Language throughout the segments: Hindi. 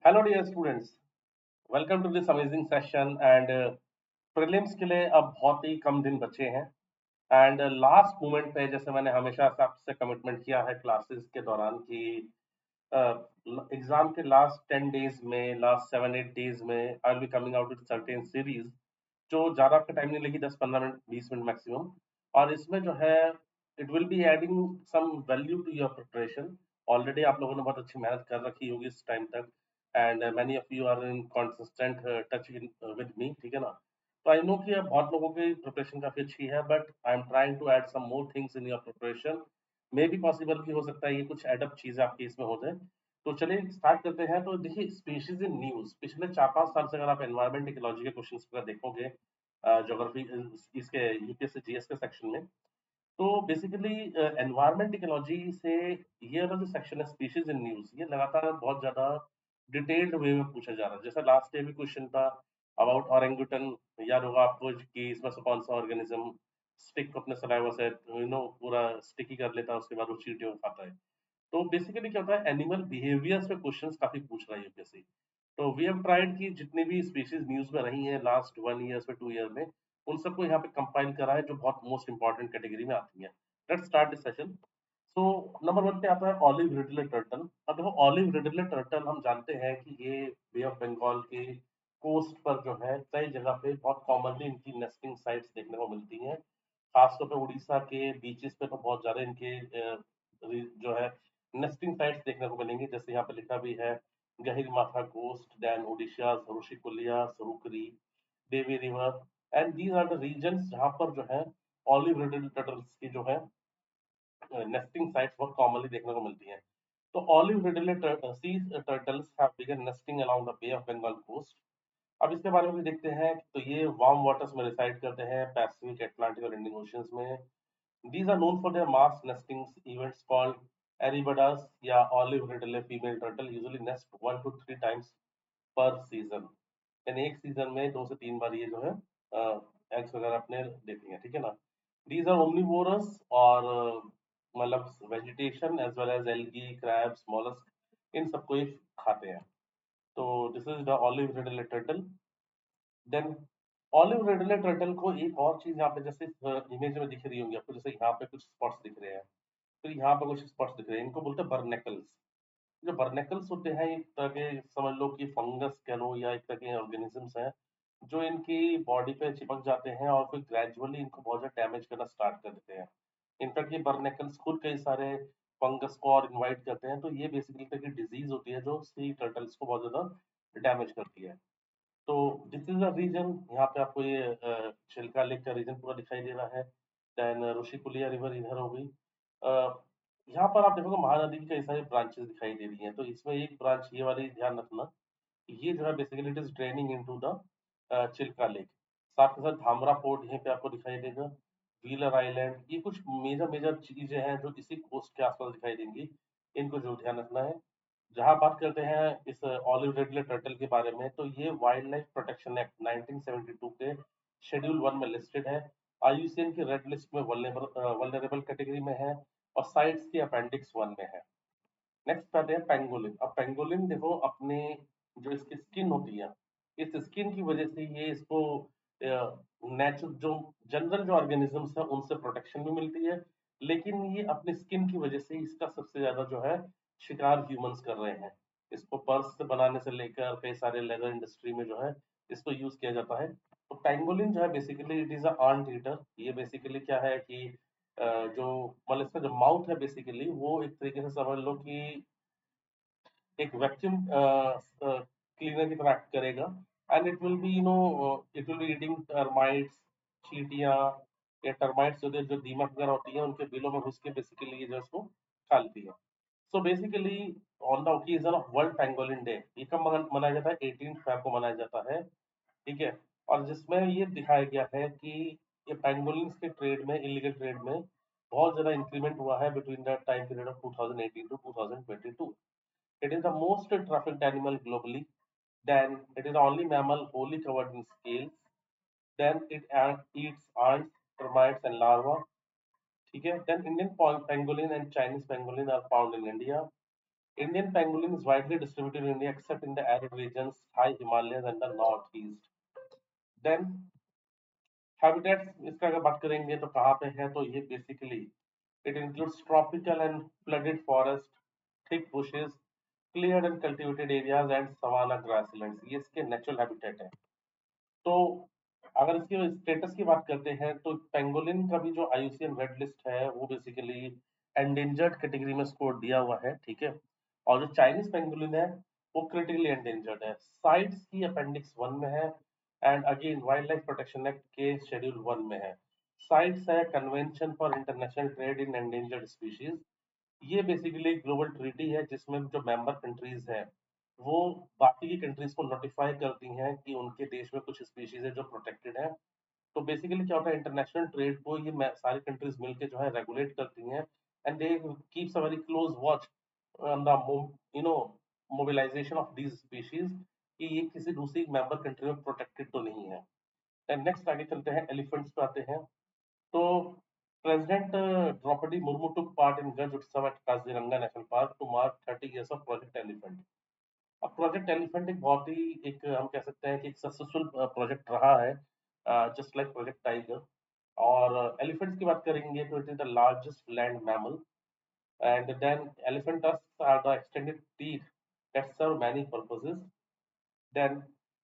Hello dear students, welcome to this amazing session and prelims के लिए अब बहुत ही कम दिन बचे हैं एंड लास्ट मोमेंट पे जैसे मैंने हमेशा से आपसे कमिटमेंट किया है क्लासेस के दौरान कि एग्जाम के लास्ट 10 डेज में लास्ट 7-8 डेज में I will be coming out with certain series जो ज़्यादा आपका टाइम नहीं लेगी, 10-15 मिनट 20 मिनट मैक्सिमम। और इसमें जो है it will be adding some value to your preparation. Already आप लोगों ने बहुत अच्छी मेहनत कर रखी होगी इस टाइम तक and many of you are in consistent touch with me, ठीक है ना। तो आई नो कि अब बहुत लोगों की प्रिपरेशन काफ़ी अच्छी है, but I am trying to add some more things in your preparation. May be possible कि हो सकता है ये कुछ एडअप चीज़ें आपकी इसमें हो जाए। तो चलिए स्टार्ट करते हैं। तो देखिए, स्पीशीज इन न्यूज पिछले 4-5 साल से अगर आप एनवायरमेंट इकोलॉजी के क्वेश्चंस पर देखोगे ज्योग्राफी इसके यूपीएससी जीएस के सेक्शन में, तो बेसिकली एनवायरमेंट इकोलॉजी से ये वाला जो सेक्शन है स्पीशीज इन न्यूज, ये लगातार बहुत ज्यादा डिटेल्ड वे में पूछा जा रहा है। जैसा लास्ट डे भी क्वेश्चन था अबाउट ऑरेंगुटन, याद होगा आपको कि इसमें से कौन सा ऑर्गेनिज्म स्टिक को अपने सलाइवा से पूरा स्टिकी कर लेता है, उसके बाद वो चींटियों को खाता है। तो बेसिकली क्या होता है, एनिमल बिहेवियर्स पे क्वेश्चंस काफी पूछ रहा है यूपीएससी। तो वी हैव ट्राइड कि जितनी भी स्पीशीज न्यूज में रही हैं लास्ट 1 ईयर में 2 ईयर में, उन सबको यहाँ पे कंपाइल करा है जो बहुत मोस्ट इंपॉर्टेंट कैटेगरी में आती है। Let's start this session. So number 1 पे आता है ऑलिव रिडले टर्टल। अब देखो, ऑलिव रिडले टर्टल हम जानते हैं कि ये बे ऑफ बंगाल के कोस्ट पर जो है कई जगह पे बहुत कॉमनली इनकी नेस्टिंग साइट्स देखने को मिलती हैं। खासतौर पे उड़ीसा के बीचेस पे तो बहुत ज्यादा इनके जो है नेस्टिंग साइट्स देखने को मिलेंगी। जैसे यहाँ पे लिखा भी है Gahirmatha coast, then Odisha, Rushikulya, Surukari, Devi river, and these are the regions जहाँ पर जो है ऑलिव रिडल टर्टल्स की जो है नेस्टिंग साइट्स बहुत कॉमनली देखने को मिलती हैं। तो olive ridley sea turtles have begun nesting along the bay of Bengal coast. अब इसके बारे में भी देखते हैं। तो ये वार्म वाटर्स में रिसाइड करते हैं, पैसिफिक, अटलांटिक और इंडियन ओशियंस में। These are known for their mass nesting events called Aribadas या olive ridley female turtle usually nest 1 to 3 times per season। यानी एक सीजन में 2 से 3 बार ये जो है एग्स वगैरह अपने देती हैं, ठीक है ना। These are omnivorous और मतलब vegetation as well as algae, crabs, molluscs, इन सबको ये खाते हैं। तो this is the olive ridley turtle. Then olive ridley turtle को एक और चीज यहाँ पे जैसे इमेज में दिख रही होंगी आपको, जैसे यहाँ पे कुछ स्पॉट्स दिख रहे हैं, तो यहाँ पे कुछ स्पॉट्स दिख रहे हैं, इनको बोलते हैं बर्नेकल्स। जो बर्नेकल्स होते हैं एक तरह के, समझ लो कि फंगस कह लो या एक तरह के ऑर्गेनिजम्स हैं जो इनकी बॉडी पे चिपक जाते हैं और फिर ग्रेजुअली इनको बहुत ज्यादा डैमेज करना स्टार्ट कर देते हैं। इनफैक्ट ये बर्नेकल्स खुद कई सारे फंगस को और इनवाइट करते हैं। तो ये बेसिकली तरह की डिजीज होती है जो सी टर्टल्स को बहुत ज्यादा डैमेज करती है। तो दिस इज द रीजन। यहाँ पे आपको ये चिल्का लेक का रीजन पूरा दिखाई दे रहा है। देन ऋषिकुलिया रिवर इधर हो गई। यहाँ पर आप देखोगे महानदी की कई सारी ब्रांचेस दिखाई दे रही हैं। तो इसमें एक ब्रांच ये वाली ध्यान रखना, ये जो है basically it is draining into the Chilika lake. साथ के साथ धामरा पोर्ट यहीं पे आपको दिखाई देगा। व्हीलर आइलैंड, ये कुछ मेजर मेजर चीजें हैं जो इसी कोस्ट के आसपास दिखाई देंगी। इनको जो ध्यान रखना है। जहाँ बात करते हैं इस ऑलिव रेडले टर्टल के बारे में, तो ये वाइल्ड लाइफ प्रोटेक्शन एक्ट 1972 के शेड्यूल 1 में लिस्टेड है। आईयूसीएन की रेड लिस्ट में वल्नरेबल कैटेगरी में है और साइट्स की अपेंडिक्स 1 में है। नेक्स्ट आते हैं पेंगोलिन। अब पेंगोलिन देखो, अपने जो इसकी स्किन होती है, इस स्किन की वजह से ये इसको नेचुरल जो जनरल जो ऑर्गेनिजम्स है उनसे प्रोटेक्शन भी मिलती है। लेकिन ये अपनी स्किन की वजह से इसका सबसे ज्यादा जो है शिकार ह्यूमंस कर रहे हैं। इसको पर्स से बनाने से लेकर कई सारे लेदर इंडस्ट्री में जो है इसको यूज किया जाता है। तो पेंगोलिन जो है basically it is earn eater. ये बेसिकली क्या है कि जो मतलब इसका जो माउथ है बेसिकली वो एक तरीके से समझ लो कि एक वैक्यूम क्लीनर की तरह एक्ट करेगा। And it will B it will be eating termites, चींटियां या टर्माइट्स जो दीमक वगैरह होती है उनके बिलों में घुस के बेसिकली ये जो है इसको खा लेती है। So basically on the occasion of world pangolin day, ये कब मनाया जाता है? 18 फरवरी को मनाया जाता है, ठीक है। और जिसमें ये दिखाया गया है कि ये पेंगोलिन्स के ट्रेड में, इलीगल ट्रेड में बहुत ज्यादा इंक्रीमेंट हुआ है between the time period of 2018 to 2022। It is the most trafficked animal globally. Then it is the only mammal wholly covered in scales. Then it eats ants, termites, and larvae. ठीक है। Then Indian pangolin and Chinese pangolin are found in India. Indian pangolin is widely distributed in India except in the arid regions, high Himalayas and the northeast. Then habitats इसका अगर बात करेंगे तो कहाँ पे है, तो ये basically it includes tropical and flooded forest, thick bushes, cleared and cultivated areas and savanna grasslands. ये इसके नेचुरल हैबिटेट है. तो अगर इसके स्टेटस की बात करते हैं तो पेंगोलिन का भी जो आईयूसीएन रेड लिस्ट है वो बेसिकली एंडेंजर्ड कैटेगरी में स्कोर दिया हुआ है, ठीक है. और जो चाइनीज पेंगोलिन है वो क्रिटिकली एंडेंजर्ड है, साइट्स की अपेंडिक्स 1 में है. And again wild life protection act के शेड्यूल 1 में है. साइट्स है convention for international trade in endangered species. ये बेसिकली ग्लोबल ट्रीटी है जिसमें जो मेंबर कंट्रीज हैं वो बाकी की कंट्रीज को नोटिफाई करती हैं कि उनके देश में कुछ स्पीशीज है जो प्रोटेक्टेड है. तो बेसिकली क्या होता है, इंटरनेशनल ट्रेड को ये सारी कंट्रीज मिलकर जो है रेगुलेट करती हैं. And they keeps a very close watch on the you know mobilisation of these species कि ये किसी दूसरी मेंबर कंट्री में प्रोटेक्टेड तो नहीं है. एंड नेक्स्ट आगे चलते हैं, एलिफेंट्स पे आते हैं. तो president Droupadi Murmu took part in Gaj Utsav at Kaziranga National Park to mark 30 years of Project Elephant. अब प्रोजेक्ट एलिफेंट एक बहुत ही एक हम कह सकते हैं कि एक सक्सेसफुल प्रोजेक्ट रहा है, जस्ट लाइक प्रोजेक्ट टाइगर. और एलिफेंट्स की बात करेंगे तो it is the largest land mammal. And then elephant tusks are the extended teeth that serve many purposes. Then,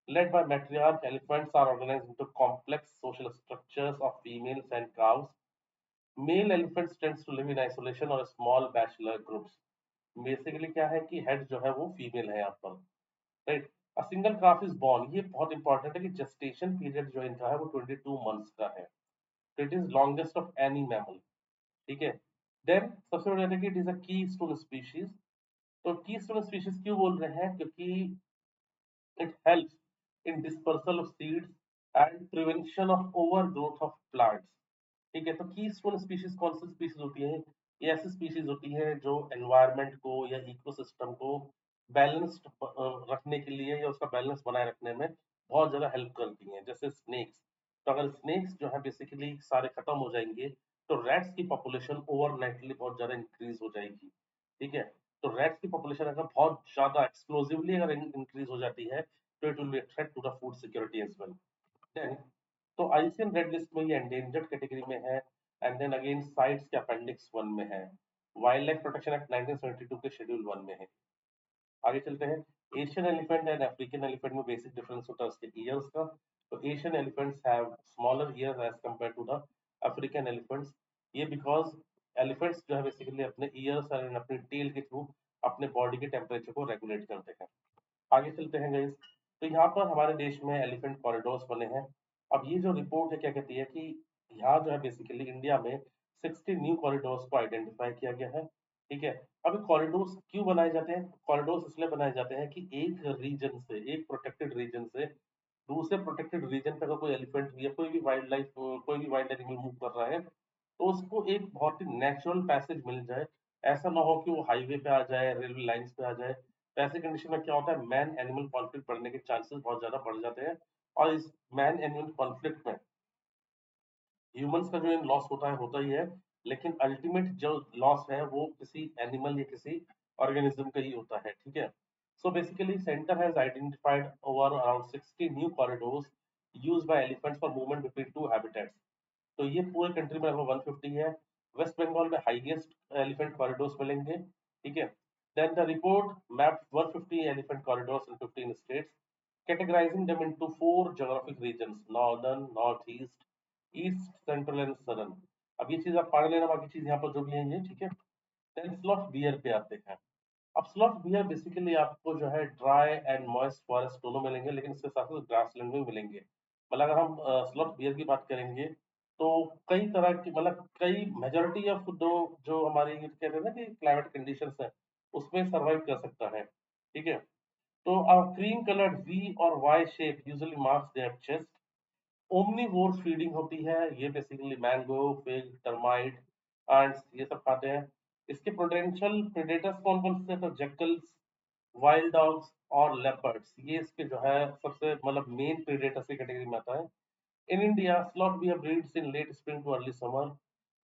led by matriarch, elephants are organized into complex social structures of females and calves. Male elephants tends to live in isolation or small bachelor groups. Basically क्या है कि हेड जो है वो फीमेल है यहाँ पर, right. A single calf is born, ये बहुत इंपॉर्टेंट है कि जेस्टेशन पीरियड जो इनका है वो 22 मंथ्स का है. तो it is longest of any mammal, ठीक है. देन सबसे बड़ी बात है कि इट इज अ की स्टोन स्पीशीज. तो की स्टोन स्पीशीज क्यों बोल रहे हैं, क्योंकि it helps in dispersal of seeds and prevention of overgrowth of plants. ठीक है, तो की स्टोन स्पीशीज कौन सी स्पीशीज होती है, ये ऐसी स्पीशीज होती है जो एनवायरनमेंट को या इकोसिस्टम को बैलेंस्ड रखने के लिए या उसका बैलेंस बनाए रखने में बहुत ज्यादा हेल्प करती हैं, जैसे स्नेक्स. तो अगर स्नेक्स जो है बेसिकली सारे खत्म हो जाएंगे तो रैट्स की पॉपुलेशन ओवरनाइटली बहुत ज्यादा इंक्रीज हो जाएगी, ठीक है. तो रैट्स की पॉपुलेशन अगर बहुत ज्यादा एक्सप्लोसिवली अगर इंक्रीज हो जाती है तो it will be a threat to the food security as well. Then तो आईसीएन रेड लिस्ट में ये एंडेंजर्ड कैटेगरी में है. एंड देन अगेन साइट्स के अपेंडिक्स 1 में है. वाइल्ड लाइफ प्रोटेक्शन एक्ट 1972 के शेड्यूल 1 में है. आगे चलते हैं. Asian elephant and African elephant में बेसिक डिफरेंस होता है उसके ईयर्स का. तो Asian elephants have smaller ears as compare to the African elephants. ये बिकॉज एलिफेंट्स जो है बेसिकली अपने ईयर्स और अपने टेल के थ्रू अपने बॉडी के टेम्परेचर को रेगुलेट करते हैं. आगे चलते हैं गाइस. तो यहाँ पर हमारे देश में एलिफेंट कॉरिडोर्स बने हैं. अब ये जो रिपोर्ट है क्या कहती है कि यहाँ जो है बेसिकली इंडिया में 60 न्यू कॉरिडोर्स को आइडेंटिफाई किया गया है, ठीक है. अब कॉरिडोर्स क्यों बनाए जाते हैं, कॉरिडोर्स इसलिए बनाए जाते हैं कि एक रीजन से, एक प्रोटेक्टेड रीजन से दूसरे प्रोटेक्टेड रीजन पे अगर कोई एलिफेंट या कोई भी वाइल्ड एनिमल मूव कर रहा है तो उसको एक बहुत ही नेचुरल पैसेज मिल जाए. ऐसा ना हो कि वो हाईवे पे आ जाए, रेलवे लाइंस पे आ जाए. तो ऐसे कंडीशन में क्या होता है, मैन एनिमल कॉन्फ्लिक्ट बढ़ने के चांसेस बहुत ज्यादा बढ़ जाते हैं. और इस मैन एनिमल कॉन्फ्लिक्ट में ह्यूमंस का जो लॉस होता ही है, लेकिन अल्टीमेट जो लॉस है वो किसी एनिमल या किसी ऑर्गेनिज्म का ही होता है, ठीक है. So basically centre has identified over around 60 new corridors used by elephants for movement between two habitats. तो ये पूरे कंट्री में लगभग 150 है. वेस्ट बंगाल में हाईएस्ट एलिफेंट कॉरिडोर्स मिलेंगे, ठीक है. Then the report mapped 150 elephant corridors in 15 states, categorizing them into four geographic regions: northern, northeast, east, central and southern. अब ये चीज आप पढ़ लेना, बाकी चीज यहाँ पर जो भी है ये, ठीक है. देन स्लॉथ बियर पे आते हैं. अब स्लॉथ बियर बेसिकली आपको जो है ड्राई एंड मॉइस्ट फॉरेस्ट दोनों मिलेंगे, लेकिन इसके साथ साथ ग्रासलैंड में मिलेंगे. मतलब अगर हम स्लॉथ बियर की बात करेंगे तो कई तरह की, मतलब कई मेजोरिटी ऑफ दो जो हमारी कहते हैं ना कि क्लाइमेट कंडीशंस है उसमें सर्वाइव कर सकता है, ठीक है. तो क्रीम कलर्ड वी और Y shape usually marks their chest. Omnivore feeding होती है, ये basically mango, fig, termite, ants ये सब खाते हैं. इसके पोटेंशियल प्रेडेटर्स कौन कौन से, तो जैकल्स, वाइल्ड डॉग्स और लेपर्ड्स, ये इसके जो है सबसे मतलब मेन प्रेडेटर्स की कैटेगरी में आता है. In India, sloth bear breeds in late spring to early summer.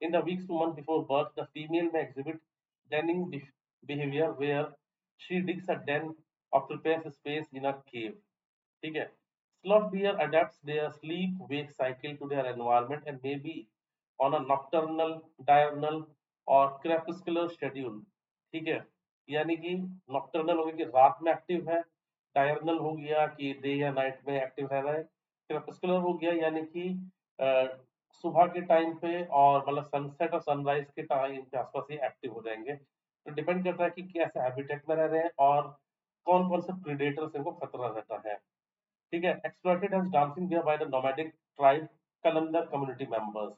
In the weeks to months before birth, the female may exhibit denning behavior where She digs a den or prepares a space in a cave. ठीक है. Sloth bear adapts their sleep-wake cycle to their environment and may be on a nocturnal, diurnal और crepuscular schedule. ठीक है. यानी कि नॉक्टर्नल हो गया कि रात में एक्टिव है, डायरनल हो गया कि डे या नाइट में एक्टिव रह रहा है, क्रेपस्कुलर हो गया यानी कि अ, सुबह के टाइम पे और मतलब सनसेट और सनराइज के टाइम के आसपास ये एक्टिव हो जाएंगे. तो डिपेंड करता है कि कैसे हैबिटेट में रह रहे हैं और कौन कौन से प्रीडेटर से इनको खतरा रहता है. ठीक है. Exploited as dancing bear by the nomadic tribe Kalandar community members.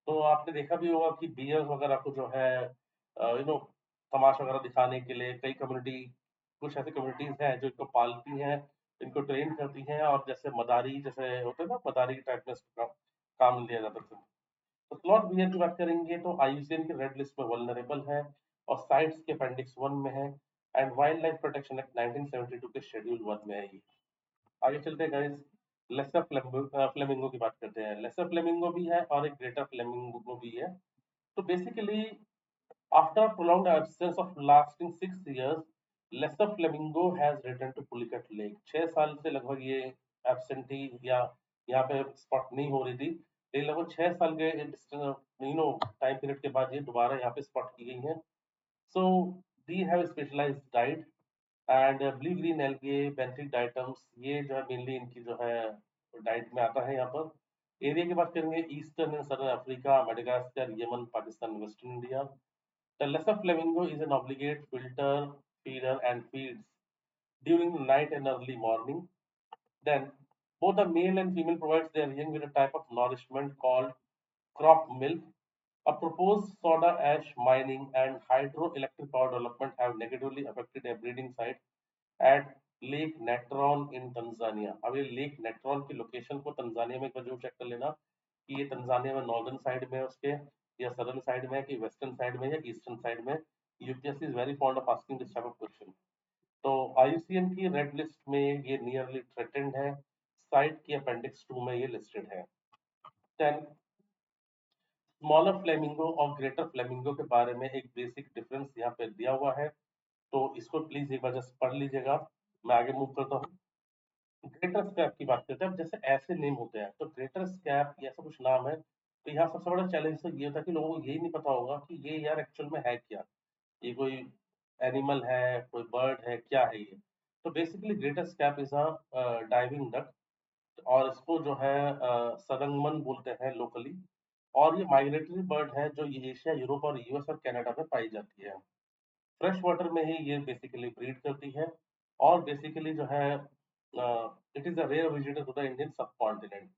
तो आपने देखा भी होगा कि बियर्स वगैरह को जो है तमाशा वगैरह दिखाने के लिए कई कम्युनिटी, कुछ ऐसी कम्युनिटीज हैं जो इनको पालती हैं, इनको ट्रेन करती हैं और जैसे मदारी जैसे होते हैं ना, मदारी टाइप में इसका काम लिया जाता था. तो स्लॉथ बियर की बात करेंगे तो आईयूसीएन की रेड लिस्ट में वल्नरेबल है और साइट्स के अपेंडिक्स 1 में है and wildlife protection act 1972 के शेड्यूल 1 में है ये. आगे चलते हैं गाइस. लेसर फ्लेमिंगो की बात करते हैं. लेसर फ्लेमिंगो भी है और एक ग्रेटर फ्लेमिंगो भी है. तो basically after prolonged absence of lasting 6 years, lesser flamingo has return to Pulicat lake. 6 साल से लगभग ये एब्सेंट थी या यहाँ पे स्पॉट नहीं हो रही थी, लेकिन लगभग 6 साल के टाइम पीरियड के बाद ये दोबारा यहाँ पे स्पॉट की गई है. So they have specialised diet and blue green algae benthic diatoms, ये जो है मेनली इनकी जो है डाइट में आता है. यहाँ पर एरिया की बात करेंगे, eastern and southern Africa, Madagascar, Yemen, Pakistan, western India. The lesser flamingo is an obligate filter feeder and feeds during the night and early morning. Then, both the male and female provides their young with a type of nourishment called crop milk. A proposed soda ash mining and hydroelectric power development have negatively affected a breeding site at lake Natron in Tanzania. अब ये लेक नेट्रॉन की लोकेशन को तंजानिया में एक बार जरूर चेक कर लेना कि ये तंजानिया में नॉर्दर्न साइड में है उसके, या सदर्न साइड में है कि वेस्टर्न साइड में या ईस्टर्न साइड में. UPSC is very fond of asking this type of question. तो आईयूसीएन की रेड लिस्ट में ये नियरली थ्रेटेंड है. साइट की अपेंडिक्स 2 में ये लिस्टेड है. 10 स्मॉलर फ्लेमिंगो और ग्रेटर फ्लेमिंगो के बारे में एक बेसिक डिफरेंस यहाँ पे दिया हुआ है, तो इसको प्लीज एक बार जस्ट पढ़ लीजिएगा. मैं आगे मूव करता हूँ. ग्रेटर स्क्रैप की बात करते हैं. अब जैसे ऐसे नेम होते हैं तो ग्रेटर स्क्रैप ये ऐसा कुछ नाम है, तो यहाँ सबसे बड़ा चैलेंज तो ये होता है कि लोगों को यही नहीं पता होगा कि ये यार एक्चुअल में है क्या. ये कोई एनिमल है, कोई बर्ड है, क्या है ये. तो basically greater scrap is a diving duck और इसको जो है सदंगमन बोलते हैं लोकली. और ये माइग्रेटरी बर्ड है जो ये एशिया, यूरोप और यूएस और कनाडा में पाई जाती है. फ्रेश वाटर में ही ये बेसिकली ब्रीड करती है और बेसिकली जो है it is a rare visitor to the Indian subcontinent.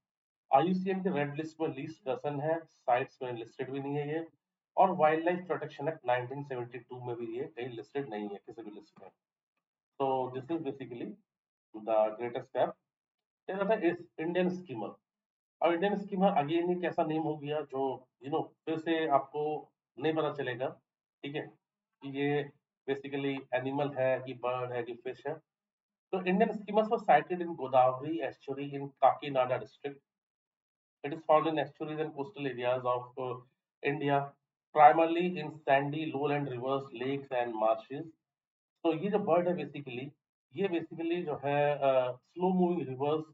IUCN के रेड लिस्ट में लीस्ट डजन है, साइट्स में लिस्टेड भी नहीं है ये. और वाइल्ड लाइफ प्रोटेक्शन एक्ट 1972 में भी ये कहीं लिस्टेड नहीं है किसी भी लिस्ट में. तो this is basically the greatest cap. फिर आता है इंडियन स्कीमर. अब इंडियन स्कीमर अगेन एक ऐसा नेम हो गया जो फिर से आपको नहीं पता चलेगा. ठीक है कि ये बेसिकली एनिमल है कि बर्ड है कि फिश है. तो Indian skimmers was sighted in Godavari estuary in Kakinada district. It is found in estuaries and coastal areas of India, primarily in sandy lowland rivers, lakes and marshes. तो ये जो बर्ड है बेसिकली, ये बेसिकली जो है slow moving rivers,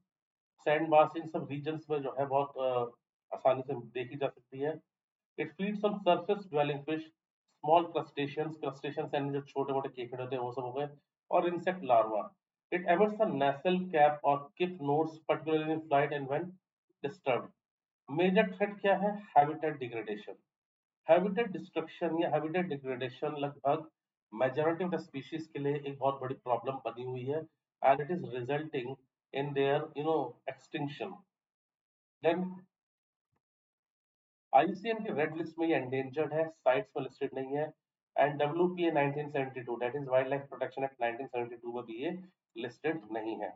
sand bars, इन सब रीजन्स में जो है बहुत आसानी से देखी जा सकती है. It feeds on surface dwelling fish, small crustaceans, crustaceans यानी जो छोटे मोटे केकड़े होते हैं वो सब हो गए, और insect larva. It emits a nasal cap or kip notes, particularly in flight and when disturbed. Major threat क्या है? Habitat degradation. हैबिटेट डिस्ट्रक्शन या हैबिटेट डिग्रेडेशन लगभग मेजॉरिटी ऑफ द स्पीशीज के लिए एक बहुत बड़ी प्रॉब्लम बनी हुई है and it is resulting in their extinction. Then IUCN की रेड लिस्ट में ये एंडेंजर्ड है, साइट्स में लिस्टेड नहीं है. And WPA 1972 that is wildlife protection act 1972 में भी ये लिस्टेड नहीं है.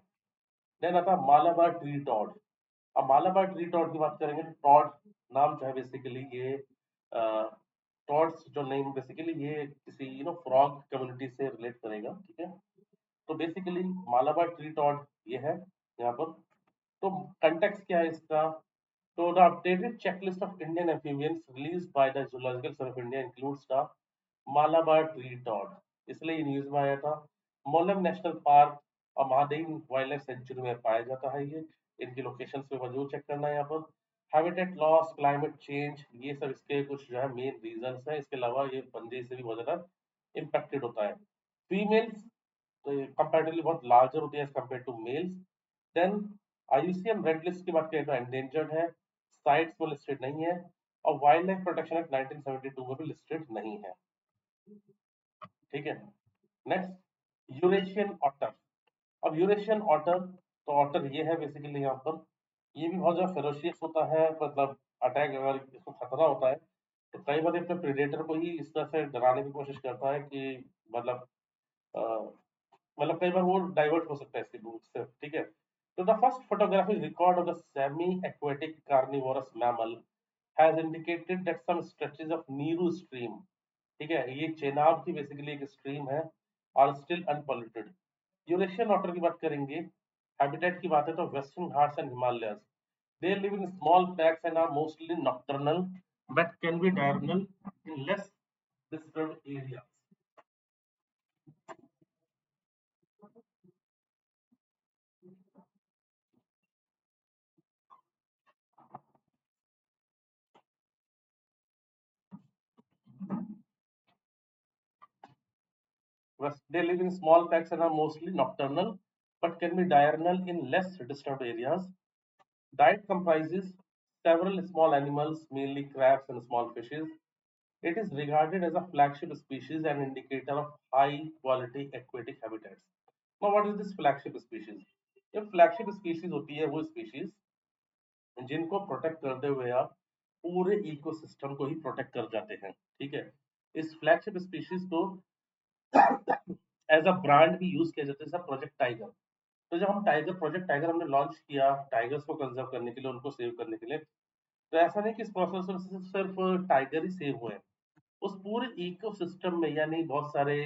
देन आता है मालाबार ट्री टॉड. अब मालाबार ट्री टॉड की बात करेंगे तो टॉड नाम जो है बेसिकली ये टॉड्स जो नेम बेसिकली ये किसी फ्रॉग कम्युनिटी से रिलेट करेगा. ठीक है. तो बेसिकली मालाबार ट्री टॉड ये है यहाँ पर. तो कंटेक्स्ट क्या है इसका? तो the updated checklist of Indian amphibians released by the zoological survey of India includes the Malabar tree toad. इसलिए ये न्यूज में आया था। मोलम नेशनल पार्क और महादेव वाइल्ड लाइफ सेंचुरी में पाया जाता है ये। इनकी लोकेशन पे जरूर चेक करना है यहाँ पर। हैबिटेट लॉस, क्लाइमेट चेंज, ये सब इसके कुछ जो है मेन रीजंस हैं। इसके अलावा ये बंदे से भी बहुत ज्यादा इम्पैक्टेड होता है। फीमेल्स तो कंपैरेटिवली बहुत लार्जर होती है as compare to males. Then IUCN red list की बात करें तो एंडेंजर्ड है, साइट्स में लिस्टेड नहीं है, और वाइल्ड लाइफ प्रोटेक्शन एक्ट 1972 में भी लिस्टेड नहीं है। ठीक है। Next, Eurasian otter. अब यूरेशियन ऑटर, तो ऑटर ये है बेसिकली यहाँ पर, ये भी बहुत ज्यादा फेरोशियस होता है, मतलब अटैक अगर इसको खतरा होता है तो कई बार अपने प्रेडेटर को ही इस तरह से डराने की कोशिश करता है कि मतलब अ, मतलब कई बार वो डाइवर्ट हो सकता है इसके रूट से। ठीक है। तो the first photographic record of the semi aquatic carnivorous mammal has indicated that some stretches of Neeru stream, ठीक है, ये चेनाब की बेसिकली एक स्ट्रीम है, और स्टिल अनपॉल्यूटेड। यूरेशियन ऑटर की बात करेंगे, हैबिटेट की बात है तो Western Ghats and Himalayas. They live in small packs and are mostly nocturnal but can be diurnal in less disturbed areas. They live in small packs and are mostly nocturnal, but can be diurnal in less disturbed areas. Diet comprises several small animals, mainly crabs and small fishes. It is regarded as a flagship species and indicator of high quality aquatic habitats. Now, what is this flagship species? ये flagship species होती है वो species जिनको प्रोटेक्ट करते हुए आप पूरे इकोसिस्टम को ही प्रोटेक्ट कर जाते हैं। ठीक है। इस फ्लैगशिप स्पीशीज को एज अ ब्रांड भी यूज किया जाता है, जैसा प्रोजेक्ट टाइगर। तो जब हम टाइगर प्रोजेक्ट टाइगर हमने लॉन्च किया टाइगर्स को कंजर्व करने के लिए, उनको सेव करने के लिए, तो ऐसा नहीं कि इस प्रोसेस में सिर्फ टाइगर ही सेव हुए हैं। उस पूरे इकोसिस्टम में यानी बहुत सारे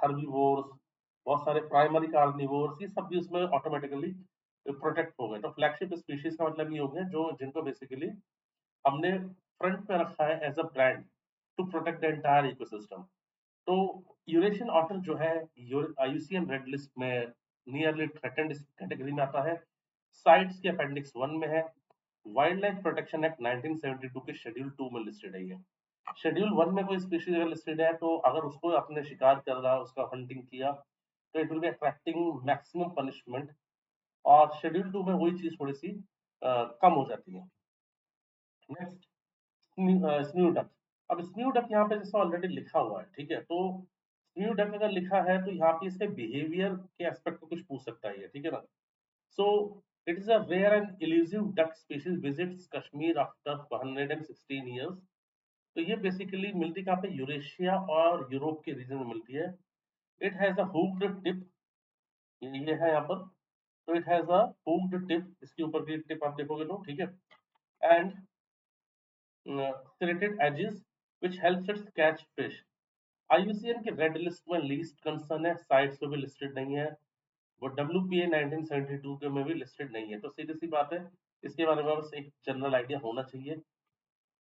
हर्बीवोर्स, बहुत सारे प्राइमरी कार्निवोर्स, ये सब भी उसमें ऑटोमेटिकली प्रोटेक्ट हो गए। तो फ्लैगशिप स्पीशीज का मतलब ये हो गया जो जिनको बेसिकली हमने फ्रंट पे रखा है as a brand to protect the entire ecosystem. तो यूरेशियन ऑटर जो है आईयूसीएन रेड लिस्ट में नियरली थ्रेटेंड कैटेगरी में आता है। साइट्स के अपेंडिक्स 1 में है। वाइल्ड लाइफ प्रोटेक्शन एक्ट 1972 के शेड्यूल 2 में लिस्टेड है ये। शेड्यूल 1 में कोई स्पीशीज अगर लिस्टेड है तो अगर उसको आपने शिकार कर रहा, उसका हंटिंग किया, तो it will B attracting maximum punishment. और शेड्यूल 2 में वही चीज थोड़ी सी कम हो जाती है। Next, smew duck. अब स्न्यू डक यहाँ पे जैसा ऑलरेडी लिखा हुआ है, ठीक है, तो स्न्यू डक अगर लिखा है तो यहाँ पे इसके बिहेवियर के एस्पेक्ट को कुछ पूछ सकता है ये, ठीक है ना। So it is a rare and elusive duck species visits Kashmir after 116 years. तो ये बेसिकली मिलती कहाँ पे, यूरेशिया और यूरोप के रीजन में मिलती है। It has a hooked tip, ये है यहाँ पर। तो it has a hooked tip, इसके ऊपर की टिप आप देखोगे तो, ठीक है, and serrated edges which helps it catch fish. IUCN की रेड लिस्ट में लीस्ट कंसर्न है, साइट्स पे भी लिस्टेड नहीं है। वो WPA 1972 के में भी लिस्टेड नहीं है। तो सीधी सी बात है, इसके बारे में बस एक जनरल आइडिया होना चाहिए।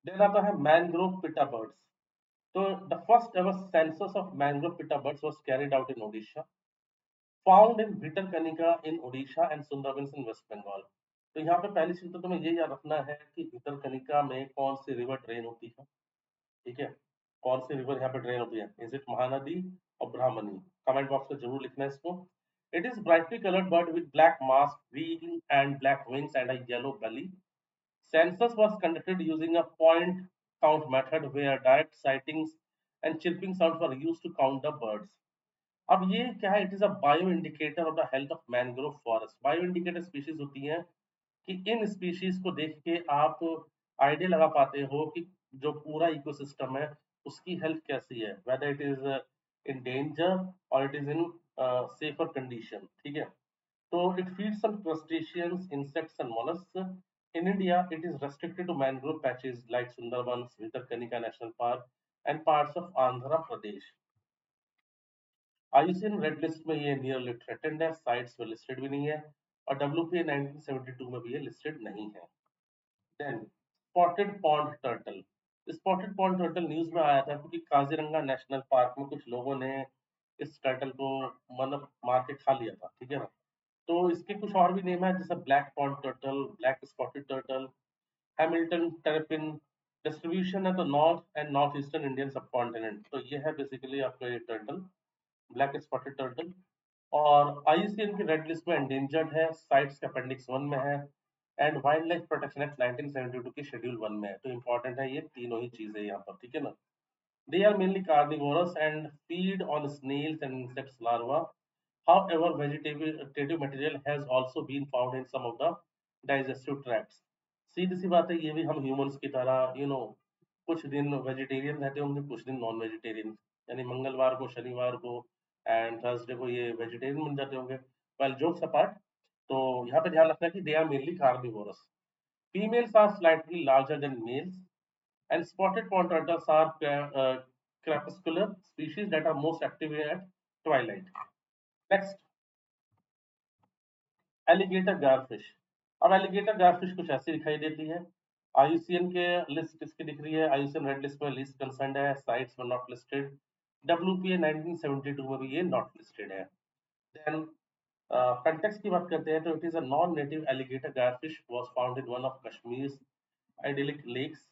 देन आता है मैंग्रोव पिटा बर्ड्स। तो the first ever census of mangrove pitta birds was carried out in Odisha, found in Bhitarkanika in Odisha and Sundarbans in West Bengal. तो यहाँ पे पहली चीज तो तुम्हें ये याद रखना है कि भितरकनिका में कौन सी रिवर ड्रेन होती है। ठीक है। कौन सी रिवर यहाँ पे ड्रेन होती है, इज इट महानदी और ब्राह्मणी? कमेंट बॉक्स में जरूर लिखना है इसको। It is brightly coloured bird with black mask, green and black wings and a yellow belly. Census was conducted using a point count method where direct sightings and chirping sounds were used to count the birds. अब ये क्या है, it is a bio indicator of the health of mangrove forest. Bio indicator species होती हैं कि इन स्पीशीज को देख के आप आइडिया लगा पाते हो कि जो पूरा इकोसिस्टम है उसकी हेल्थ कैसी है, whether it is in danger और it is in safer condition. ठीक है। तो it feeds on crustaceans, insects and mollusks. In India, it is restricted to mangrove patches like Sundarbans, Bhitarkanika National Park, and parts of Andhra Pradesh. IUCN red list में ये नियरली थ्रेटेंड है, साइट्स में लिस्टेड भी नहीं है, और WPA 1972 में भी ये लिस्टेड नहीं है। Then spotted pond turtle. Spotted pond turtle news में आया था क्योंकि काजीरंगा नेशनल पार्क में कुछ लोगों ने इस टर्टल को मतलब मार के खा लिया था, ठीक है ना। तो इसके कुछ और भी नेम है, जैसे black pond turtle, black spotted turtle, Hamilton terrapin. Distribution है तो north and north eastern Indian subcontinent. तो ये है बेसिकली आपका ये टर्टल, ब्लैक स्पॉटेड टर्टल। और आईयूसीएन की रेड लिस्ट में एंडेंजर्ड है, साइट्स के अपेंडिक्स 1 में है, and wildlife protection act 1972 की शेड्यूल 1 में है। तो इंपॉर्टेंट है ये तीनों ही चीजें यहाँ पर, ठीक है ना। They are mainly carnivorous and feed on snails and insects larva. However, vegetative material has also been found in some of the digestive tracts. सीधी सी बात है, ये भी हम ह्यूमंस की तरह कुछ दिन वेजिटेरियन रहते होंगे, कुछ दिन नॉन वेजिटेरियन, यानी मंगलवार को, शनिवार को एंड थर्सडे को ये वेजिटेरियन बन जाते होंगे। वेल, जोक्स अपार्ट, तो यहाँ पे ध्यान रखना कि they are mainly carnivorous. Females are slightly larger than males, and spotted pond turtles are crepuscular species that are most active at twilight. Next, alligator garfish. अब एलिगेटर गारफिश कुछ ऐसी दिखाई देती है। आईयूसीएन के लिस्ट इसकी दिख रही है, आईयूसीएन रेड लिस्ट में लिस्ट कंसर्न है, साइट्स में नॉट लिस्टेड। डब्ल्यूपीए 1972 में भी ये नॉट लिस्टेड है। देन कंटेक्स्ट की बात करते हैं तो it is a non native alligator garfish was found in one of Kashmir idyllic lakes.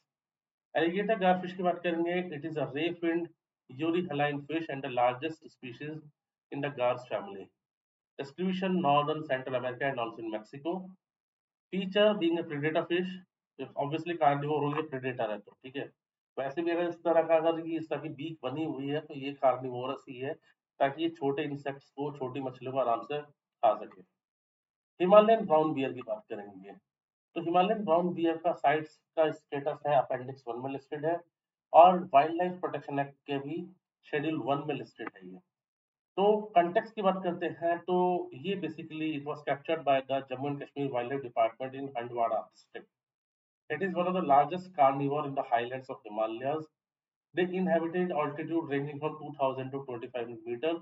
Alligator garfish की बात करेंगे, it is a ray finned euryhaline fish and the largest species in the gar's family. Distribution northern Central America and also in Mexico. Feature being a predator fish, obviously carnivore हो, ये predator है तो ठीक है। वैसे भी अगर इस तरह का अगर ये इस तरह की बीक बनी हुई है तो ये कार्निवोरस ही है, ताकि ये छोटे इंसेक्ट्स को, छोटी मछलियों को आराम से खा सके। हिमालयन ब्राउन बियर की बात करेंगे, तो हिमालयन ब्राउन बियर का साइट्स का स्टेटस है अपेंडिक्स 1 में लिस्टेड है, और वाइल्ड लाइफ प्रोटेक्शन एक्ट के भी शेड्यूल 1 में लिस्टेड है ये। तो कंटेक्स्ट की बात करते हैं तो ये basically it was captured by the Jammu and Kashmir wildlife department in Handwara district. It is one of the largest carnivore in the highlands of Himalayas. They inhabited altitude ranging from 2000 to 25 meter,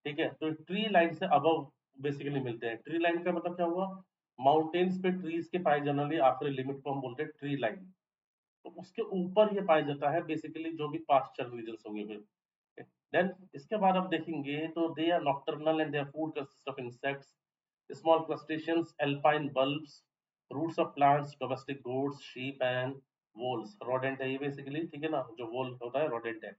ठीक है। तो ट्री लाइन से अबव बेसिकली मिलते हैं। ट्री लाइन का मतलब क्या हुआ, माउंटेन्स पे ट्रीज के पाए जनरली आखिरी लिमिट को हम बोलते हैं ट्री लाइन। तो उसके ऊपर ये पाया जाता है बेसिकली जो भी पास्चर रीजन्स होंगे फिर। देन इसके बाद आप देखेंगे तो they are nocturnal and their food consist of insects, small crustaceans, alpine bulbs, roots of plants, domestic goats, sheep and voles. Rodent है ये बेसिकली, ठीक है ना, जो वोल होता है रोडेंट है।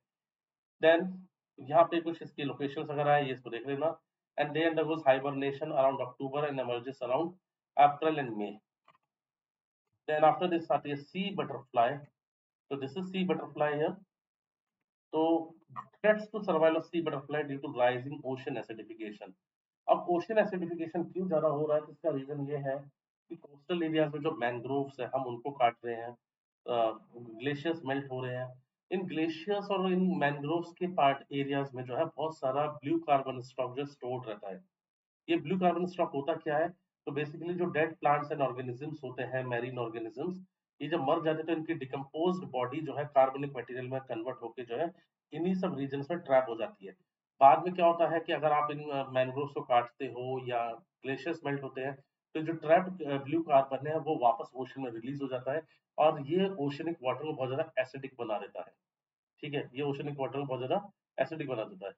देन यहाँ पे कुछ इसकी लोकेशंस वगैरह है, ये इसको देख लेना। And they undergoes hibernation around October and emerges around April and May. Then after this आती है सी बटरफ्लाई। तो this is sea butterfly here. तो threats to survival of sea butterfly due to rising ocean acidification. अब ओशन एसिडिफिकेशन क्यों ज्यादा हो रहा है, तो इसका रीजन ये है कि कोस्टल एरियाज में जो मैंग्रोव्स है हम उनको काट रहे हैं, ग्लेशियर्स मेल्ट हो रहे हैं। इन ग्लेशियर्स और इन मैंग्रोव्स के पार्ट एरियाज में जो है बहुत सारा ब्लू कार्बन स्टॉक जो स्टोर्ड रहता है। ये ब्लू कार्बन स्टॉक होता क्या है, तो बेसिकली जो डेड प्लांट्स एंड ऑर्गेनिजम्स होते हैं, मैरीन ऑर्गेनिजम्स, ये जब मर जाते हैं तो इनकी डिकम्पोज्ड बॉडी जो है कार्बनिक मटेरियल में कन्वर्ट होकर जो है इन्हीं सब रीजन्स में ट्रैप हो जाती है। बाद में क्या होता है कि अगर आप इन मैंग्रोव्स को काटते हो या ग्लेशियर्स मेल्ट होते हैं, तो जो ट्रैप्ड ब्लू कार्बन है वो वापस ओशन में रिलीज हो जाता है, और ये ओशनिक वाटर को बहुत ज्यादा एसिडिक बना देता है, ठीक है। ये ओशनिक वाटर को बहुत ज्यादा एसिडिक बना देता है।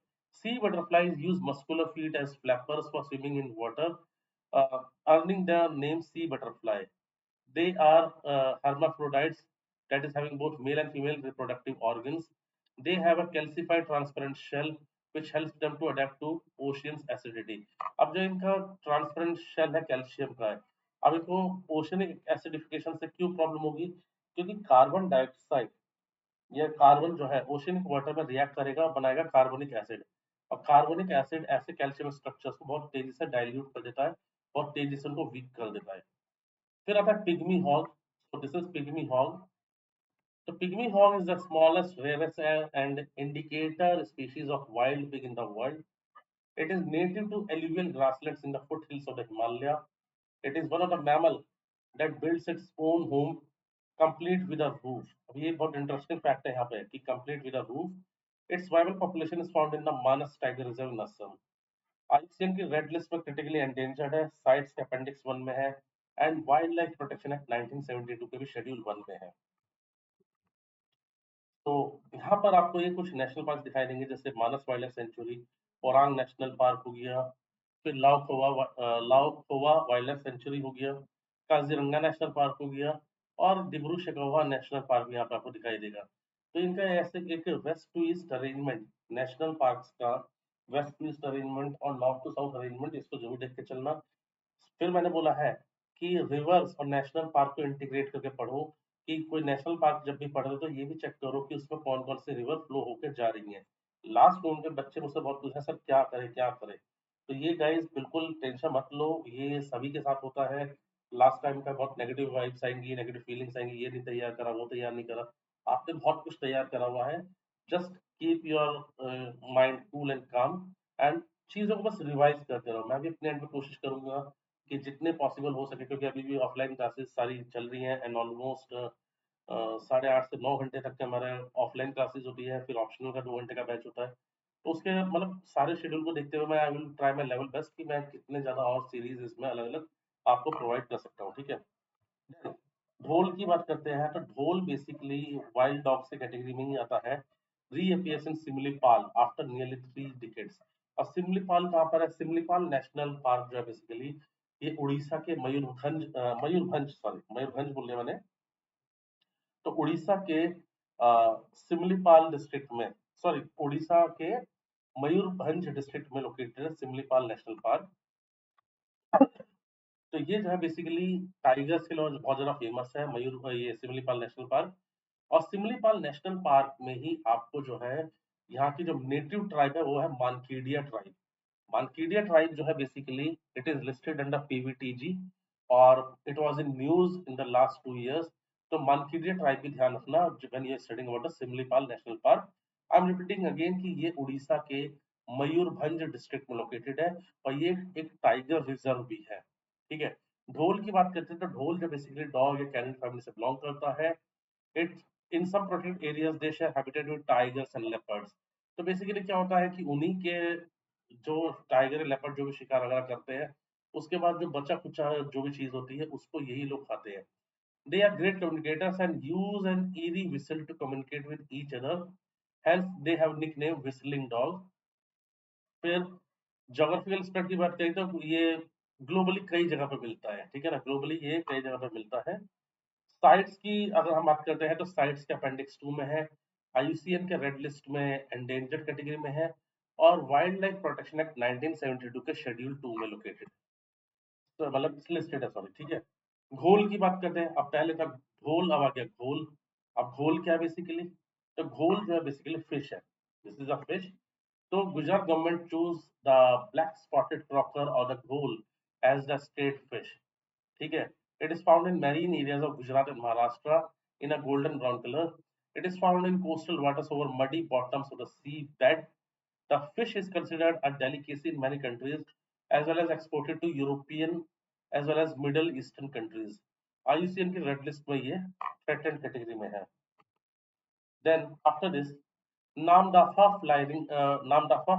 Sea butterflies use muscular feet as flappers for swimming in water, earning the name sea butterfly. They are hermaphrodites, that is having both male and female reproductive organs. They have a calcified transparent shell which helps them to adapt to ocean's acidity. अब जो इनका ट्रांसपेरेंट शेल है कैल्शियम का है, अब इनको ओशनिक एसिडिफिकेशन से क्यों प्रॉब्लम होगी, क्योंकि कार्बन डाइऑक्साइड, ये कार्बन जो है ओशियनिक वाटर में रिएक्ट करेगा और बनाएगा कार्बोनिक एसिड, और कार्बोनिक एसिड ऐसे कैल्शियम स्ट्रक्चर्स को बहुत तेजी से डाइल्यूट कर देता है, बहुत तेजी से उनको वीक कर देता है। फिर आता है पिग्मी हॉग। तो दिस इज पिग्मी हॉग। तो pygmy hog is the smallest, rarest and indicator species of wild pig in the world. It is native to alluvial grasslands in the foothills of the Himalaya. It is one of the mammal that builds its own home complete with a roof. अब ये बहुत इंटरेस्टिंग फैक्ट है यहाँ पे कि complete with a roof. Its viable population is found in the Manas Tiger Reserve in Assam. ICN की रेड लिस्ट में क्रिटिकली एंडेंजर्ड है, साइट्स के अपेंडिक्स 1 में है, and wildlife protection act 1972 के भी शेड्यूल 1 में है। तो यहाँ पर आपको ये कुछ नेशनल पार्क दिखाई देंगे, जैसे Manas wildlife sanctuary, Orang national park हो गया, फिर लाओ खोवा वाइल्ड लाइफ सेंचुरी हो गया, काजीरंगा नेशनल पार्क हो गया, और डिब्रू शेखोवा नेशनल पार्क भी यहाँ पे आपको दिखाई देगा। तो इनका ऐसे एक west to east arrangement national parks का, वेस्ट टू ईस्ट अरेंजमेंट और नॉर्थ टू साउथ अरेंजमेंट, इसको जरूर देख के चलना। फिर मैंने बोला है कि रिवर्स और नेशनल पार्क को इंटीग्रेट करके पढ़ो, कि कोई नेशनल पार्क जब भी पढ़ रहे हो तो ये भी चेक करो कि उसमें कौन कौन से रिवर फ्लो होकर जा रही हैं। लास्ट में उनके बच्चे मुझसे बहुत पूछे सर क्या करें क्या करें। तो ये गाइस बिल्कुल टेंशन मत लो, ये सभी के साथ होता है। लास्ट टाइम का बहुत नेगेटिव वाइब्स आएंगी, नेगेटिव फीलिंग्स आएंगी, ये नहीं तैयार करा, वो तैयार नहीं करा। आपने बहुत कुछ तैयार करा हुआ है। Just keep your mind cool and काम, एंड चीजों को बस रिवाइज करते रहो। मैं भी अपने एंड पे कोशिश करूंगा कि जितने पॉसिबल हो सके, क्योंकि अभी भी ऑफलाइन क्लासेस सारी चल रही हैं, एंड ऑलमोस्ट 8:30 से 9 घंटे तक के हमारे ऑफलाइन क्लासेस होती है, फिर ऑप्शनल का 2 घंटे का बैच होता है। तो उसके मतलब सारे शेड्यूल को देखते हुए मैं I will try my level best कि मैं कितने ज्यादा और सीरीज इसमें अलग अलग आपको प्रोवाइड कर सकता हूँ, ठीक है। Then, ढोल की बात करते हैं, तो ढोल बेसिकली वाइल्ड डॉग से कैटेगरी में ही आता है। रीअपियर्स इन सिमलीपाल आफ्टर नियरली 3 डिकेड्स। और सिमलीपाल कहाँ पर है? सिमलीपाल नेशनल पार्क जो है बेसिकली ये उड़ीसा के मयूरभंज बोलने मैंने, तो उड़ीसा के सिमलीपाल डिस्ट्रिक्ट में, सॉरी उड़ीसा के मयूरभंज डिस्ट्रिक्ट में लोकेटेड है सिमलीपाल नेशनल पार्क। तो ये जो है बेसिकली टाइगर्स के लिए बहुत ज्यादा फेमस है, ये सिमलीपाल नेशनल पार्क। और सिमलीपाल नेशनल पार्क में ही आपको जो है यहाँ की जो नेटिव ट्राइब है वो है मानकेडिया ट्राइब। मानकेडिया ट्राइब जो है basically it is listed under PVTG, और it was in news in the last 2 years। तो मानकेडिया ट्राइब भी ध्यान रखना when you are studying about the Similipal national park. I am repeating again कि ये उड़ीसा के मयूरभंज डिस्ट्रिक्ट में लोकेटेड है, और ये एक टाइगर रिजर्व भी है, ठीक है। ढोल की बात करते हैं, तो ढोल जो बेसिकली डॉग या कैनन फैमिली से बिलोंग करता है। It in some protected areas they share habitat with tigers and leopards. तो बेसिकली क्या होता है कि उन्हीं के जो टाइगर लेपर्ड जो भी शिकार वगैरह करते हैं, उसके बाद जो बचा कुचा जो भी चीज होती है उसको यही लोग खाते हैं। They are great communicators and use an eerie whistle to communicate with each other, hence they have nickname whistling dog। फिर जोग्राफिकल स्प्रेड की बात करें तो ये ग्लोबली कई जगह पे मिलता है, ठीक है ना, ग्लोबली ये कई जगह पे मिलता है। साइट्स की अगर हम बात करते हैं तो साइट्स के अपेंडिक्स 2 में है, आईयूसीएन के रेड लिस्ट में एंडेंजर्ड कैटेगरी में है, और वाइल्ड लाइफ प्रोटेक्शन एक्ट 1972 के शेड्यूल 2 में लोकेटेड, तो मतलब लिस्टेड है, सॉरी, ठीक है। घोल की बात करते हैं, अब पहले था घोल, अब आ गया घोल। अब घोल क्या है बेसिकली? तो घोल जो है बेसिकली फिश है, दिस इज अ फिश। तो Gujarat government choose the black spotted Crocker और द घोल एज द स्टेट फिश, ठीक है। It is found in marine areas of Gujarat and Maharashtra in a golden brown colour. It is found in coastal waters over muddy bottoms of the sea bed. The fish is considered a delicacy in many countries, as well as exported to European as well as Middle Eastern countries. IUCN की रेड लिस्ट में ये threatened कैटेगरी में है। Then after this, Namdapha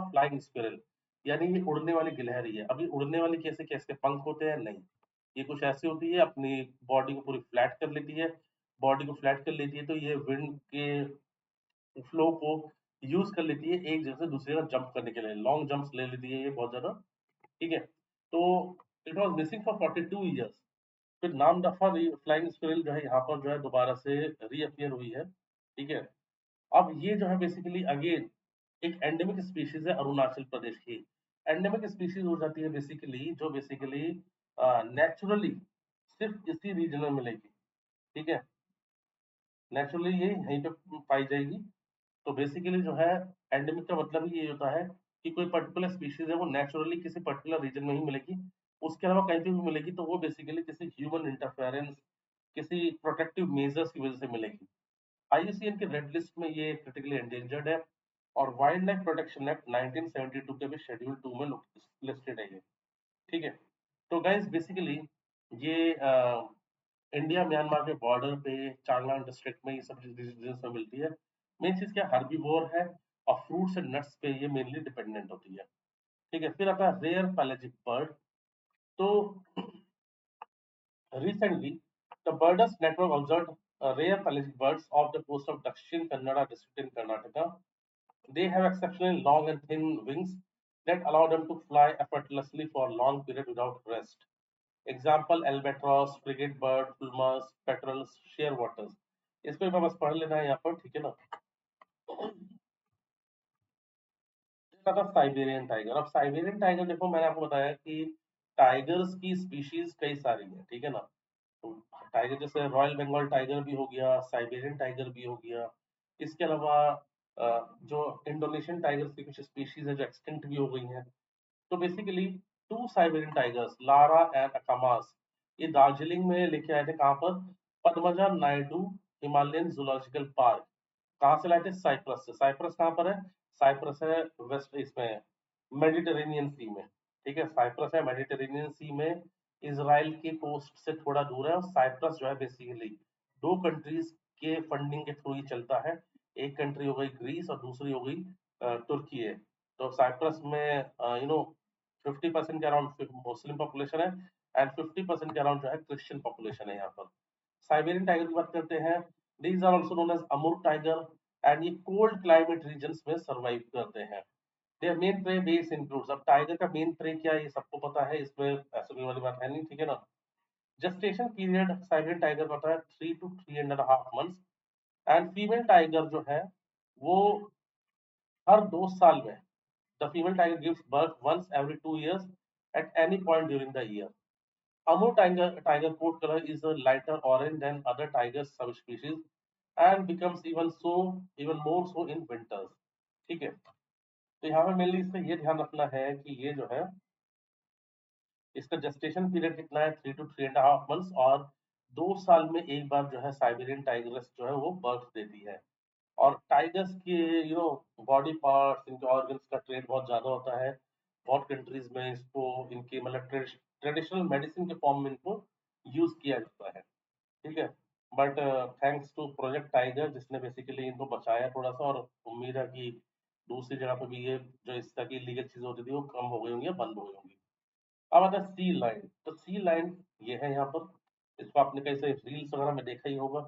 flying squirrel, यानी ये उड़ने वाली गिलहरी है। अभी उड़ने वाली कैसे, कैसे पंख होते हैं? नहीं, ये कुछ ऐसी होती है अपनी बॉडी को पूरी फ्लैट कर लेती है। बॉडी को फ्लैट कर लेती है तो ये विंड के फ्लो को यूज कर लेती है एक जगह से दूसरी जगह जंप करने के लिए, लॉन्ग जंप्स ले लेती है ये बहुत ज्यादा, ठीक है। तो it was missing for 42 years। फिर नाम दफा फ्लाइंग स्क्विरल जो है यहाँ पर जो है दोबारा से रीअपियर हुई है, ठीक है। अब ये जो है बेसिकली अगेन एक एंडेमिक स्पीशीज है अरुणाचल प्रदेश की। एंडेमिक स्पीशीज हो जाती है बेसिकली जो बेसिकली नेचुरली सिर्फ इसी रीजन में मिलेगी, ठीक है। नेचुरली ये यहीं पे पाई जाएगी। तो बेसिकली जो है एंडेमिक का मतलब ही ये होता है कि कोई पर्टिकुलर स्पीशीज है वो नेचुरली किसी पर्टिकुलर रीजन में ही मिलेगी, उसके अलावा कहीं पे भी मिलेगी तो वो बेसिकली किसी ह्यूमन इंटरफेरेंस, किसी प्रोटेक्टिव मेजर्स की वजह से मिलेगी। आईयूसीएन की रेड लिस्ट में ये क्रिटिकली एंडेंजर्ड है, और वाइल्ड लाइफ प्रोटेक्शन एक्ट 1972 के भी शेड्यूल 2 में लिस्टेड है ये, ठीक है। तो गाइस बेसिकली ये इंडिया म्यांमार के बॉर्डर पे चांगलांग डिस्ट्रिक्ट में ये सब रीजन में मिलती है। मेन चीज क्या, हर्बीवोर है, और फ्रूट्स एंड नट्स पे ये मेनली डिपेंडेंट होती है, ठीक है। फिर आता है रेयर पैलेजिक बर्ड। तो recently the birders network observed rare pelagic birds off the coast of Dakshin Kannada district in Karnataka. They have exceptionally long and thin wings, that allow them to fly effortlessly for long period without rest. Example albatross, frigate bird, pumas, petrels, shearwaters. इसको भी बस पढ़ लेना है यहाँ पर, ठीक है ना। था साइबेरियन टाइगर। अब साइबेरियन टाइगर देखो, मैंने आपको बताया कि टाइगर्स की स्पीशीज कई सारी है, ठीक है ना। तो टाइगर जैसे रॉयल बंगाल टाइगर भी हो गया, साइबेरियन टाइगर भी हो गया। इसके अलावा जो इंडोनेशियन टाइगर्स की कुछ स्पीशीज है जो एक्सटिंक्ट भी हो गई हैं। तो basically two Siberian tigers Lara and Akamas, ये दार्जिलिंग में लेके आए थे, कहाँ पर, पद्मजा नायडू हिमालयन जूलॉजिकल पार्क। कहाँ से लाए थे, साइप्रस से। साइप्रस कहाँ पर है, साइप्रस है वेस्ट इसमें मेडिटेरेनियन सी में, ठीक है। साइप्रस है मेडिटेरेनियन सी में, इसराइल के कोस्ट से थोड़ा दूर है। और साइप्रस जो है बेसिकली दो कंट्रीज के फंडिंग के थ्रू ही चलता है। एक कंट्री हो गई ग्रीस और दूसरी हो गई तुर्की है। तो साइप्रस में 50% के अराउंड मुस्लिम पॉपुलेशन है एंड 50% के अराउंड जो है क्रिश्चियन पॉपुलेशन है यहाँ पर। साइबेरियन टाइगर की बात करते हैं, these are also known as Amur tiger and ये कोल्ड क्लाइमेट रीजन्स में सर्वाइव करते हैं। Their main prey base includes, अब टाइगर का मेन प्रे क्या है ये सबको पता है, इसमें ऐसे कोई वाली बात है नहीं, ठीक है ना। जेस्टेशन पीरियड साइबेरियन टाइगर का होता है 3 to 3.5 months and female tiger जो है वो हर 2 साल में, the female tiger gives birth once every 2 years at any point during the year. Amur tiger coat color is a lighter orange than other tiger subspecies and becomes even more so in winters. ठीक है। तो यहाँ पे मेनली इसमें ये ध्यान रखना है कि ये जो है इसका जेस्टेशन पीरियड कितना है, 3 to 3.5 months, और 2 साल में एक बार जो है साइबेरियन टाइगर्स जो है वो बर्थ देती है। और टाइगर्स के बॉडी पार्ट्स, इनके ऑर्गन्स का ट्रेड बहुत ज्यादा होता है। बहुत कंट्रीज में इसको इनके मतलब ट्रेडिशनल मेडिसिन के फॉर्म में इनको यूज किया जाता है, ठीक है। But thanks to project tiger जिसने बेसिकली इनको बचाया थोड़ा सा, और उम्मीद है कि दूसरी जगह पे भी ये जो इस तरह की लीगल चीजें होती थी वो कम हो गई होंगी या बंद हो गई होंगी। अब आता है सी लाइन। तो सी लाइन ये है यहाँ पर, इसको आपने कहीं से रील्स वगैरह में देखा ही होगा,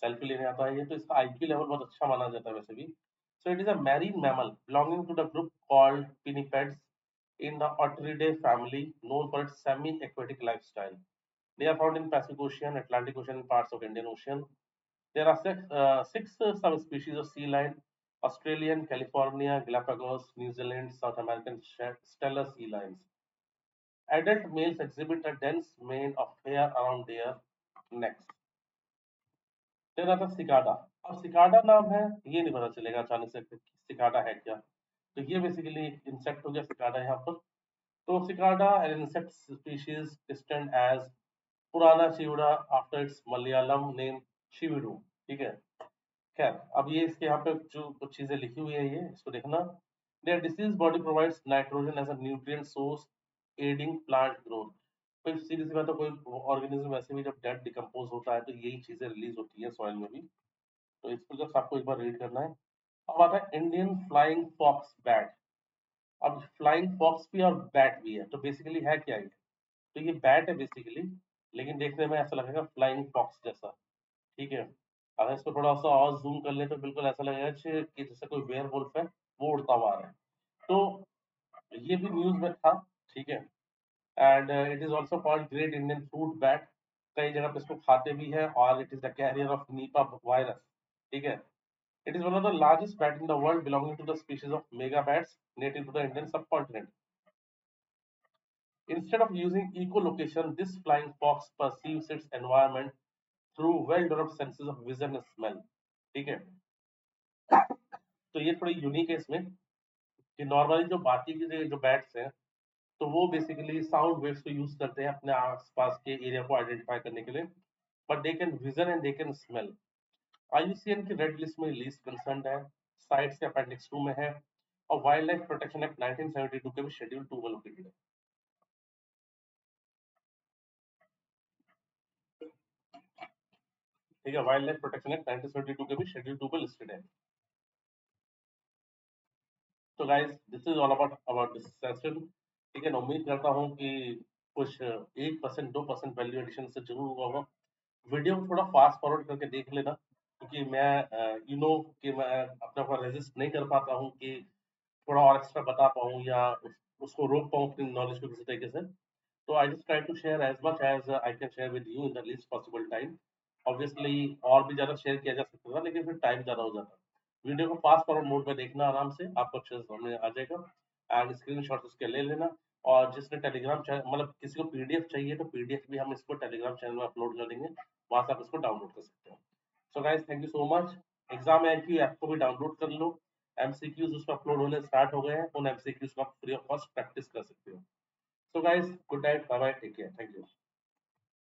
सेल्फी लेने आता है ये। तो इसका आईक्यू लेवल बहुत अच्छा माना जाता है वैसे भी। So it is a marine mammal belonging to the group called pinnipeds in the Otteridae family, known for its semi-aquatic lifestyle. They are found in Pacific Ocean, Atlantic Ocean, and parts of Indian Ocean. There are six subspecies of sea lion: Australian, California, Galapagos, New Zealand, South American stellar sea lions. Adult males exhibit a dense mane of hair around their necks. फिर आता सिकाडा। अब सिकाडा नाम है, ये नहीं पता चलेगा अचानक से कि सिकाडा है क्या। तो ये बेसिकली इंसेक्ट हो गया सिकाडा यहाँ पर। तो cicada an insect species distant as Purana Chivida after its Malayalam name Chividu, ठीक है। खैर, अब ये इसके यहाँ पे जो कुछ चीजें लिखी हुई है ये इसको देखना। Their deceased body provides nitrogen as a nutrient source aiding plant growth. कोई सीधी सी बात है, कोई ऑर्गेनिज्म वैसे भी जब डेड डिकम्पोज होता है तो यही चीजें रिलीज होती है सॉइल में भी। तो इसको जस्ट आपको एक बार रीड करना है। अब आता है इंडियन फ्लाइंग फॉक्स बैट। अब फ्लाइंग फॉक्स भी और बैट भी है, तो बेसिकली है क्या ये। तो ये बैट है बेसिकली, लेकिन देखने में ऐसा लगेगा फ्लाइंग फॉक्स जैसा, ठीक है। अगर इसको थोड़ा सा और जूम कर ले तो बिल्कुल ऐसा लगेगा कि जैसे कोई वेयर वुल्फ है वो उड़ता हुआ आ रहा है। तो ये भी न्यूज में था, ठीक है। And it is also called great Indian fruit bat. कई जगह पे इसको खाते भी है, और it is the carrier of Nipah virus, ठीक है। It is one of the largest bat in the world belonging to the species of mega bats native to the Indian subcontinent. Instead of using echolocation, this flying fox perceives its environment through well-developed senses of vision and smell. ठीक है। तो ये थोड़ी यूनिक है इसमें कि नॉर्मली जो बाकी के जो बैट्स हैं तो वो बेसिकली साउंड वेव्स को यूज करते हैं अपने आसपास के एरिया को आइडेंटिफाई करने के लिए, but they can vision and they can smell. IUCN की रेड लिस्ट में लीस्ट कंसर्न है, साइट्स के अपेंडिक्स 2 में है, और वाइल्ड लाइफ प्रोटेक्शन एक्ट 1972 के भी शेड्यूल 2 में लोकेटेड है। ठीक है, वाइल्ड लाइफ प्रोटेक्शन एक्ट 1972 के भी शेड्यूल 2 में लिस्टेड है। तो guys this is all about this session, ठीक है ना। उम्मीद करता हूँ कि कुछ 1% 2% वैल्यू एडिशन से जरूर हुआ होगा। वीडियो को थोड़ा फास्ट फॉरवर्ड करके देख लेना, क्योंकि मैं कि मैं अपने ऊपर रेजिस्ट नहीं कर पाता हूँ कि थोड़ा और एक्स्ट्रा बता पाऊँ या उसको रोक पाऊँ अपनी नॉलेज को किसी तरीके से। तो I just try to share as much as I can share with you in the least possible time. Obviously और भी ज़्यादा शेयर किया जा सकता था, लेकिन फिर टाइम ज़्यादा हो जाता। वीडियो को फास्ट फॉरवर्ड मोड में देखना आराम से, आपको अच्छे से समझ में आ जाएगा एंड स्क्रीनशॉट उसके ले लेना। और जिसने टेलीग्राम चैनल, मतलब किसी को पीडीएफ चाहिए तो पीडीएफ भी हम इसको टेलीग्राम चैनल में अपलोड कर देंगे, वहां से आप इसको डाउनलोड कर सकते हो। So guys, thank you so much. Exam MQ app को भी डाउनलोड कर लो, एमसीक्यूज उस पर अपलोड होने स्टार्ट हो गए हैं, उन एमसीक्यूज को आप फ्री ऑफ कॉस्ट प्रैक्टिस कर सकते हो। So guys, good night, bye bye, take care, thank you.